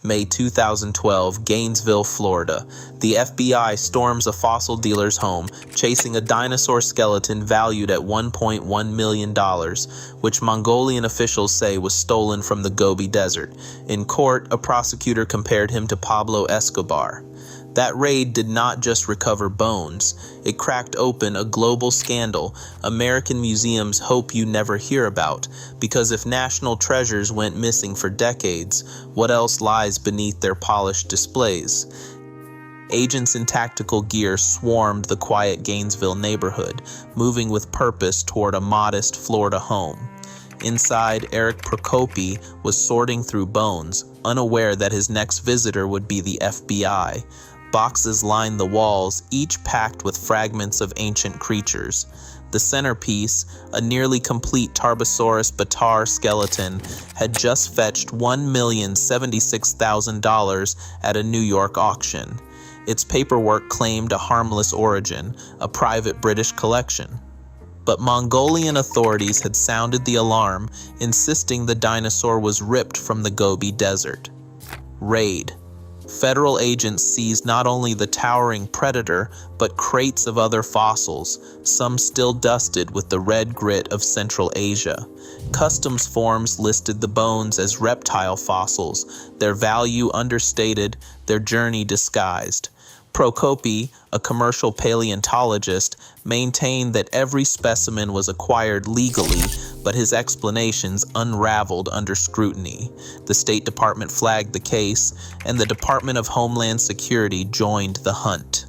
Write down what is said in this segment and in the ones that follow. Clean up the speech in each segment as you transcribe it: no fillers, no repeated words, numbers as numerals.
May 2012, Gainesville, Florida. The FBI storms a fossil dealer's home, chasing a dinosaur skeleton valued at $1.1 million, which Mongolian officials say was stolen from the Gobi Desert. In court, a prosecutor compared him to Pablo Escobar. That raid did not just recover bones. It cracked open a global scandal American museums hope you never hear about, because if national treasures went missing for decades, what else lies beneath their polished displays? Agents in tactical gear swarmed the quiet Gainesville neighborhood, moving with purpose toward a modest Florida home. Inside, Eric Prokopi was sorting through bones, unaware that his next visitor would be the FBI. Boxes lined the walls, each packed with fragments of ancient creatures. The centerpiece, a nearly complete Tarbosaurus batar skeleton, had just fetched $1,076,000 at a New York auction. Its paperwork claimed a harmless origin, a private British collection. But Mongolian authorities had sounded the alarm, insisting the dinosaur was ripped from the Gobi Desert. Raid. Federal agents seized not only the towering predator, but crates of other fossils, some still dusted with the red grit of Central Asia. Customs forms listed the bones as reptile fossils, their value understated, their journey disguised. Prokopi, a commercial paleontologist, maintained that every specimen was acquired legally, but his explanations unraveled under scrutiny. The State Department flagged the case, and the Department of Homeland Security joined the hunt.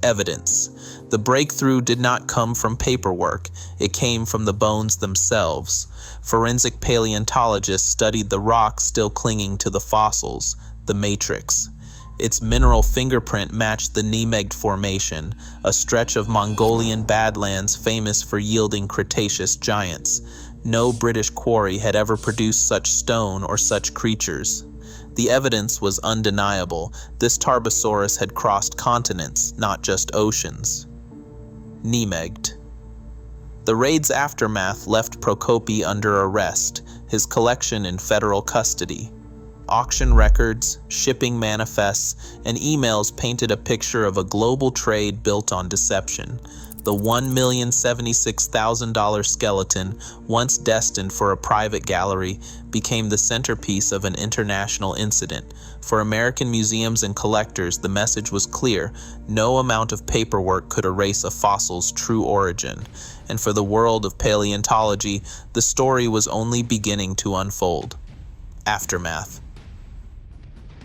Evidence. The breakthrough did not come from paperwork, it came from the bones themselves. Forensic paleontologists studied the rocks still clinging to the fossils, the matrix. Its mineral fingerprint matched the Nemegt Formation, a stretch of Mongolian badlands famous for yielding Cretaceous giants. No British quarry had ever produced such stone or such creatures. The evidence was undeniable. This Tarbosaurus had crossed continents, not just oceans. Nemegt. The raid's aftermath left Prokopi under arrest, his collection in federal custody. Auction records, shipping manifests, and emails painted a picture of a global trade built on deception. The $1,076,000 skeleton, once destined for a private gallery, became the centerpiece of an international incident. For American museums and collectors, the message was clear: no amount of paperwork could erase a fossil's true origin. And for the world of paleontology, the story was only beginning to unfold. Aftermath.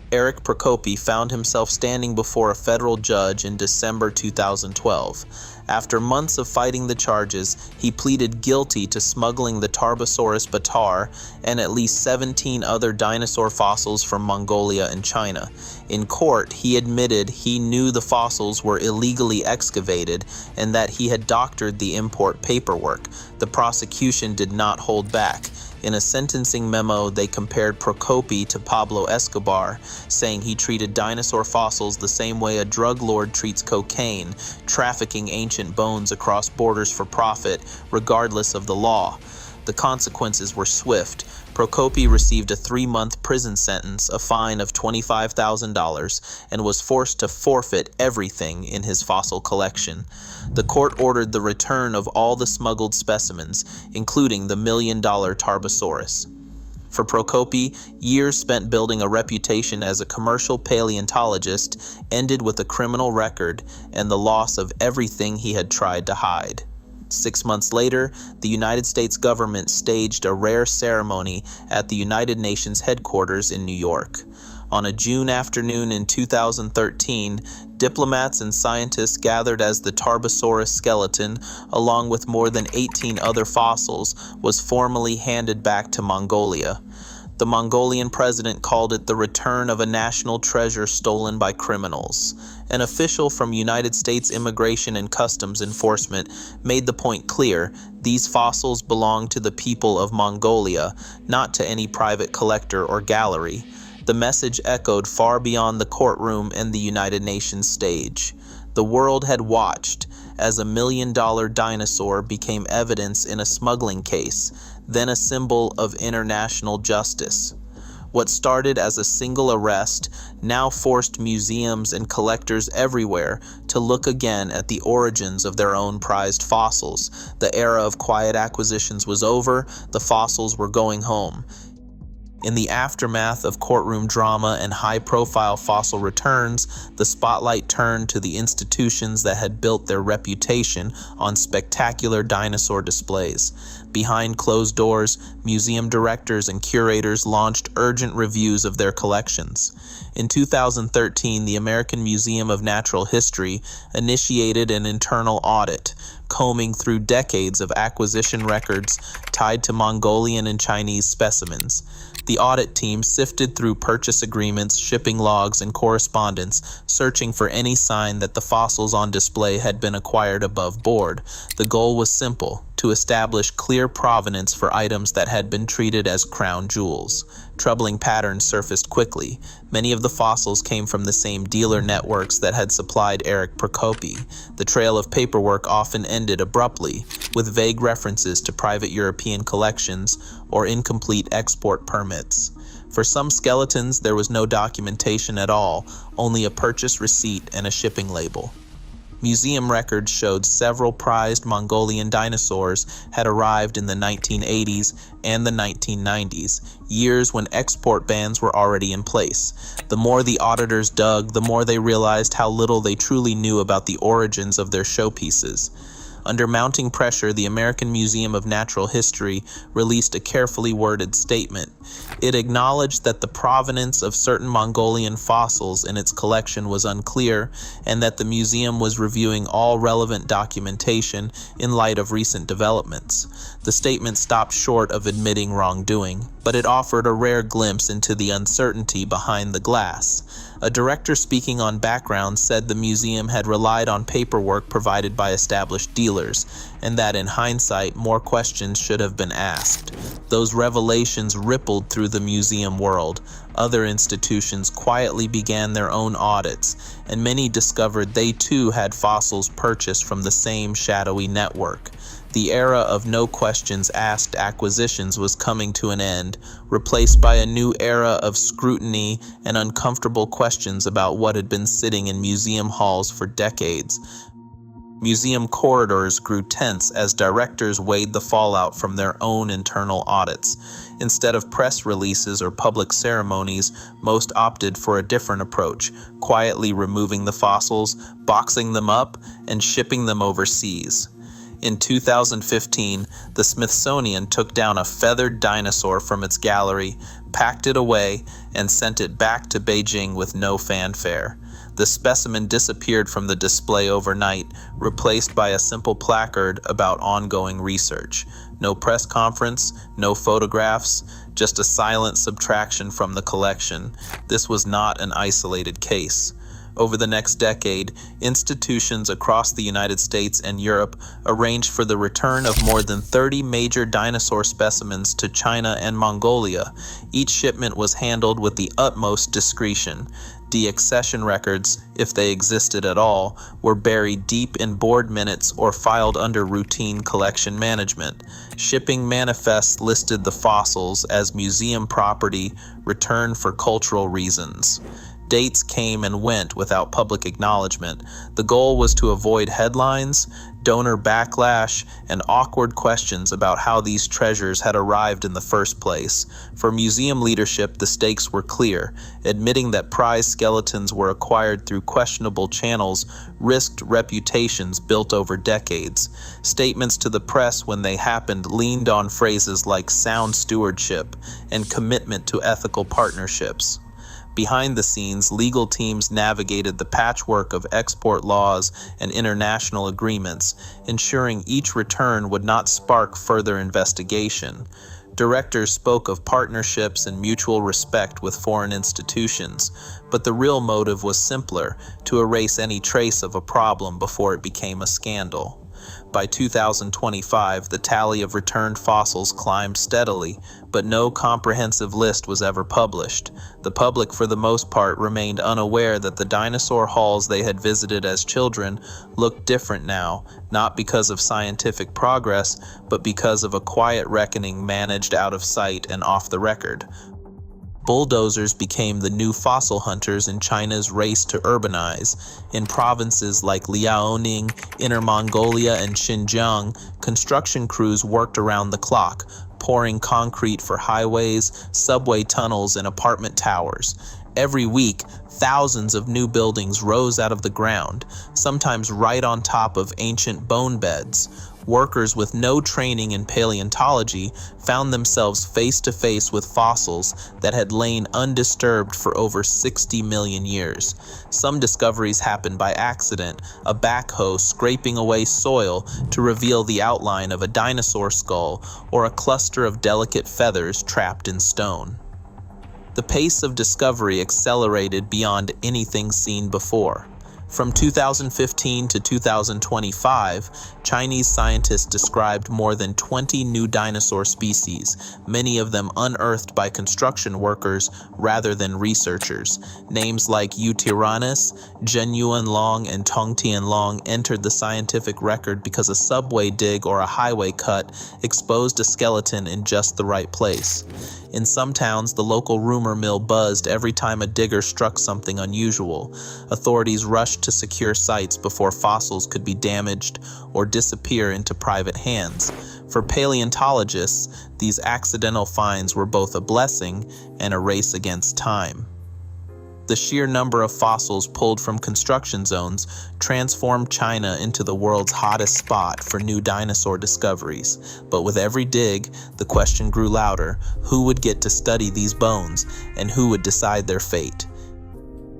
Eric Prokopi found himself standing before a federal judge in December 2012. After months of fighting the charges, he pleaded guilty to smuggling the Tarbosaurus batar and at least 17 other dinosaur fossils from Mongolia and China. In court, he admitted he knew the fossils were illegally excavated and that he had doctored the import paperwork. The prosecution did not hold back. In a sentencing memo, they compared Prokopi to Pablo Escobar, saying he treated dinosaur fossils the same way a drug lord treats cocaine, trafficking ancient bones across borders for profit, regardless of the law. The consequences were swift. Prokopi received a 3-month prison sentence, a fine of $25,000, and was forced to forfeit everything in his fossil collection. The court ordered the return of all the smuggled specimens, including the $1 million Tarbosaurus. For Prokopi, years spent building a reputation as a commercial paleontologist ended with a criminal record and the loss of everything he had tried to hide. 6 months later, the United States government staged a rare ceremony at the United Nations headquarters in New York. On a June afternoon in 2013, diplomats and scientists gathered as the Tarbosaurus skeleton, along with more than 18 other fossils, was formally handed back to Mongolia. The Mongolian president called it the return of a national treasure stolen by criminals. An official from United States Immigration and Customs Enforcement made the point clear: these fossils belong to the people of Mongolia, not to any private collector or gallery. The message echoed far beyond the courtroom and the United Nations stage. The world had watched as a $1 million dinosaur became evidence in a smuggling case, then a symbol of international justice. What started as a single arrest now forced museums and collectors everywhere to look again at the origins of their own prized fossils. The era of quiet acquisitions was over, the fossils were going home. In the aftermath of courtroom drama and high-profile fossil returns, the spotlight turned to the institutions that had built their reputation on spectacular dinosaur displays. Behind closed doors, museum directors and curators launched urgent reviews of their collections. In 2013, the American Museum of Natural History initiated an internal audit, combing through decades of acquisition records tied to Mongolian and Chinese specimens. The audit team sifted through purchase agreements, shipping logs, and correspondence, searching for any sign that the fossils on display had been acquired above board. The goal was simple: to establish clear provenance for items that had been treated as crown jewels. Troubling patterns surfaced quickly. Many of the fossils came from the same dealer networks that had supplied Eric Prokopi. The trail of paperwork often ended abruptly, with vague references to private European collections or incomplete export permits. For some skeletons, there was no documentation at all, only a purchase receipt and a shipping label. Museum records showed several prized Mongolian dinosaurs had arrived in the 1980s and the 1990s, years when export bans were already in place. The more the auditors dug, the more they realized how little they truly knew about the origins of their showpieces. Under mounting pressure, the American Museum of Natural History released a carefully worded statement. It acknowledged that the provenance of certain Mongolian fossils in its collection was unclear, and that the museum was reviewing all relevant documentation in light of recent developments. The statement stopped short of admitting wrongdoing, but it offered a rare glimpse into the uncertainty behind the glass. A director speaking on background said the museum had relied on paperwork provided by established dealers, and that in hindsight, more questions should have been asked. Those revelations rippled through the museum world. Other institutions quietly began their own audits, and many discovered they too had fossils purchased from the same shadowy network. The era of no questions asked acquisitions was coming to an end, replaced by a new era of scrutiny and uncomfortable questions about what had been sitting in museum halls for decades. Museum corridors grew tense as directors weighed the fallout from their own internal audits. Instead of press releases or public ceremonies, most opted for a different approach, quietly removing the fossils, boxing them up, and shipping them overseas. In 2015, the Smithsonian took down a feathered dinosaur from its gallery, packed it away, and sent it back to Beijing with no fanfare. The specimen disappeared from the display overnight, replaced by a simple placard about ongoing research. No press conference, no photographs, just a silent subtraction from the collection. This was not an isolated case. Over the next decade, institutions across the United States and Europe arranged for the return of more than 30 major dinosaur specimens to China and Mongolia. Each shipment was handled with the utmost discretion. Deaccession records, if they existed at all, were buried deep in board minutes or filed under routine collection management. Shipping manifests listed the fossils as museum property returned for cultural reasons. Dates came and went without public acknowledgement. The goal was to avoid headlines, donor backlash, and awkward questions about how these treasures had arrived in the first place. For museum leadership, the stakes were clear. Admitting that prize skeletons were acquired through questionable channels risked reputations built over decades. Statements to the press when they happened leaned on phrases like sound stewardship and commitment to ethical partnerships. Behind the scenes, legal teams navigated the patchwork of export laws and international agreements, ensuring each return would not spark further investigation. Directors spoke of partnerships and mutual respect with foreign institutions, but the real motive was simpler: to erase any trace of a problem before it became a scandal. By 2025, the tally of returned fossils climbed steadily, but no comprehensive list was ever published. The public, for the most part, remained unaware that the dinosaur halls they had visited as children looked different now, not because of scientific progress, but because of a quiet reckoning managed out of sight and off the record. Bulldozers became the new fossil hunters in China's race to urbanize. In provinces like Liaoning, Inner Mongolia, and Xinjiang, construction crews worked around the clock, pouring concrete for highways, subway tunnels, and apartment towers. Every week, thousands of new buildings rose out of the ground, sometimes right on top of ancient bone beds. Workers with no training in paleontology found themselves face to face with fossils that had lain undisturbed for over 60 million years. Some discoveries happened by accident, a backhoe scraping away soil to reveal the outline of a dinosaur skull or a cluster of delicate feathers trapped in stone. The pace of discovery accelerated beyond anything seen before. From 2015 to 2025, Chinese scientists described more than 20 new dinosaur species, many of them unearthed by construction workers rather than researchers. Names like Yutyrannus, Zhenyuanlong, and Tongtianlong entered the scientific record because a subway dig or a highway cut exposed a skeleton in just the right place. In some towns, the local rumor mill buzzed every time a digger struck something unusual. Authorities rushed to secure sites before fossils could be damaged or disappear into private hands. For paleontologists, these accidental finds were both a blessing and a race against time. The sheer number of fossils pulled from construction zones transformed China into the world's hottest spot for new dinosaur discoveries. But with every dig, the question grew louder: who would get to study these bones, and who would decide their fate?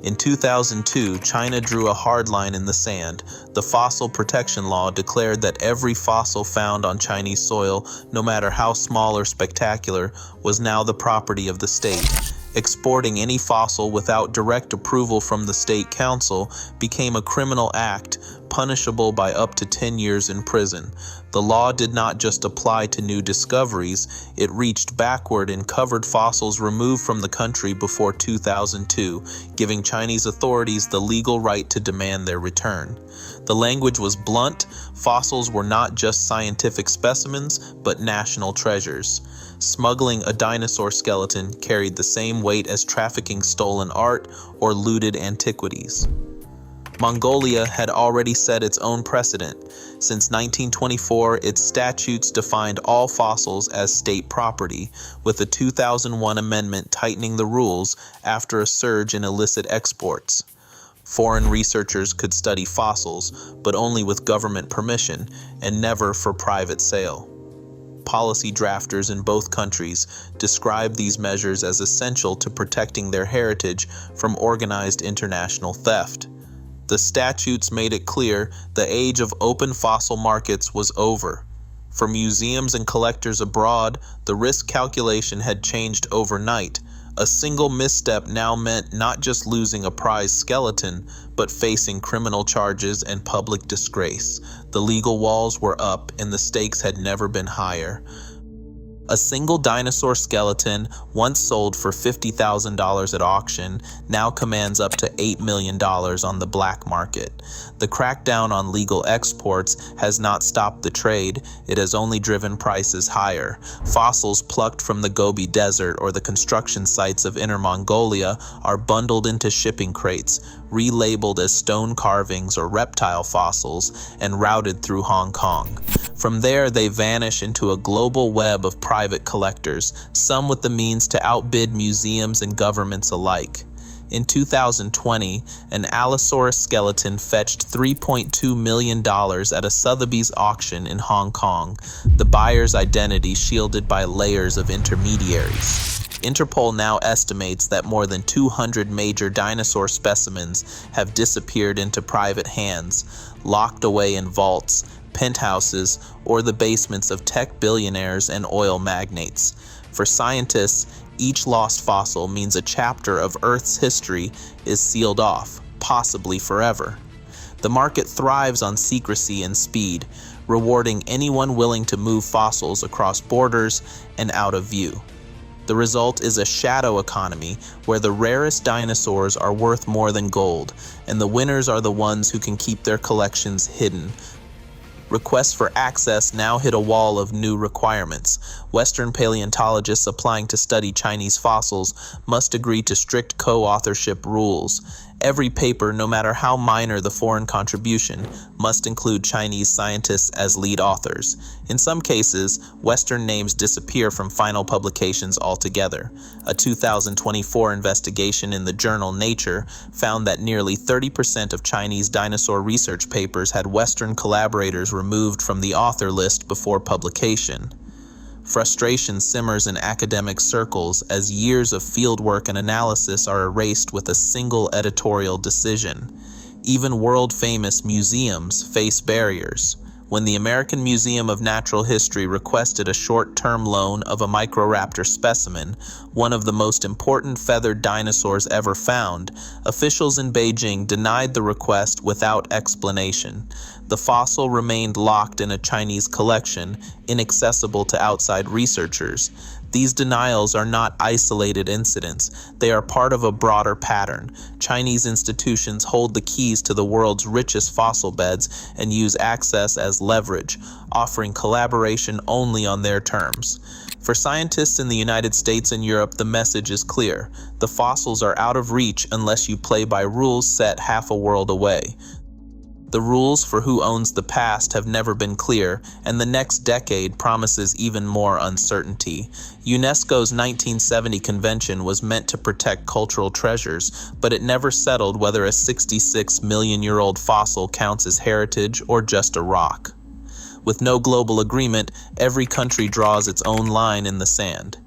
In 2002, China drew a hard line in the sand. The Fossil Protection Law declared that every fossil found on Chinese soil, no matter how small or spectacular, was now the property of the state. Exporting any fossil without direct approval from the state council became a criminal act, punishable by up to 10 years in prison. The law did not just apply to new discoveries, it reached backward and covered fossils removed from the country before 2002, giving Chinese authorities the legal right to demand their return. The language was blunt: fossils were not just scientific specimens, but national treasures. Smuggling a dinosaur skeleton carried the same weight as trafficking stolen art or looted antiquities. Mongolia had already set its own precedent. Since 1924, its statutes defined all fossils as state property, with the 2001 amendment tightening the rules after a surge in illicit exports. Foreign researchers could study fossils, but only with government permission, and never for private sale. Policy drafters in both countries describe these measures as essential to protecting their heritage from organized international theft. The statutes made it clear the age of open fossil markets was over. For museums and collectors abroad, the risk calculation had changed overnight. A single misstep now meant not just losing a prized skeleton, but facing criminal charges and public disgrace. The legal walls were up, and the stakes had never been higher. A single dinosaur skeleton, once sold for $50,000 at auction, now commands up to $8 million on the black market. The crackdown on legal exports has not stopped the trade, it has only driven prices higher. Fossils plucked from the Gobi Desert or the construction sites of Inner Mongolia are bundled into shipping crates, relabeled as stone carvings or reptile fossils, and routed through Hong Kong. From there, they vanish into a global web of private collectors, some with the means to outbid museums and governments alike. In 2020, an Allosaurus skeleton fetched $3.2 million at a Sotheby's auction in Hong Kong, the buyer's identity shielded by layers of intermediaries. Interpol now estimates that more than 200 major dinosaur specimens have disappeared into private hands, locked away in vaults, penthouses, or the basements of tech billionaires and oil magnates. For scientists, each lost fossil means a chapter of Earth's history is sealed off, possibly forever. The market thrives on secrecy and speed, rewarding anyone willing to move fossils across borders and out of view. The result is a shadow economy where the rarest dinosaurs are worth more than gold, and the winners are the ones who can keep their collections hidden. requests for access now hit a wall of new requirements. Western paleontologists applying to study Chinese fossils must agree to strict co-authorship rules. Every paper, no matter how minor the foreign contribution, must include Chinese scientists as lead authors. In some cases, Western names disappear from final publications altogether. A 2024 investigation in the journal Nature found that nearly 30% of Chinese dinosaur research papers had Western collaborators removed from the author list before publication. Frustration simmers in academic circles as years of fieldwork and analysis are erased with a single editorial decision. Even world-famous museums face barriers. When the American Museum of Natural History requested a short-term loan of a Microraptor specimen, one of the most important feathered dinosaurs ever found, officials in Beijing denied the request without explanation. The fossil remained locked in a Chinese collection, inaccessible to outside researchers. These denials are not isolated incidents. They are part of a broader pattern. Chinese institutions hold the keys to the world's richest fossil beds and use access as leverage, offering collaboration only on their terms. For scientists in the United States and Europe, the message is clear. The fossils are out of reach unless you play by rules set half a world away. The rules for who owns the past have never been clear, and the next decade promises even more uncertainty. UNESCO's 1970 convention was meant to protect cultural treasures, but it never settled whether a 66-million-year-old fossil counts as heritage or just a rock. With no global agreement, every country draws its own line in the sand.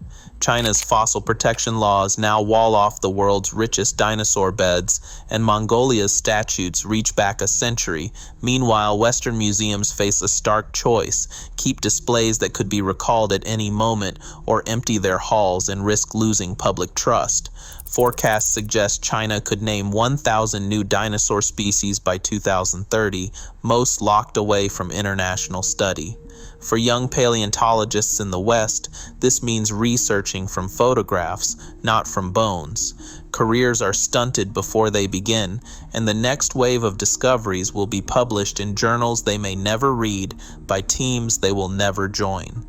China's fossil protection laws now wall off the world's richest dinosaur beds, and Mongolia's statutes reach back a century. Meanwhile, Western museums face a stark choice: keep displays that could be recalled at any moment, or empty their halls and risk losing public trust. Forecasts suggest China could name 1,000 new dinosaur species by 2030, most locked away from international study. For young paleontologists in the West, this means researching from photographs, not from bones. Careers are stunted before they begin, and the next wave of discoveries will be published in journals they may never read by teams they will never join.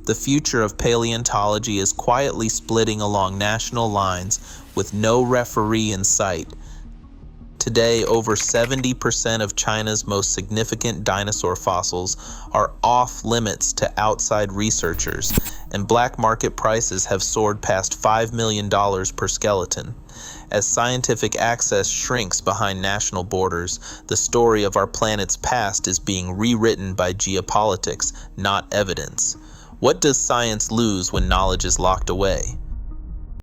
The future of paleontology is quietly splitting along national lines with no referee in sight. Today, over 70% of China's most significant dinosaur fossils are off limits to outside researchers, and black market prices have soared past $5 million per skeleton. As scientific access shrinks behind national borders, the story of our planet's past is being rewritten by geopolitics, not evidence. What does science lose when knowledge is locked away?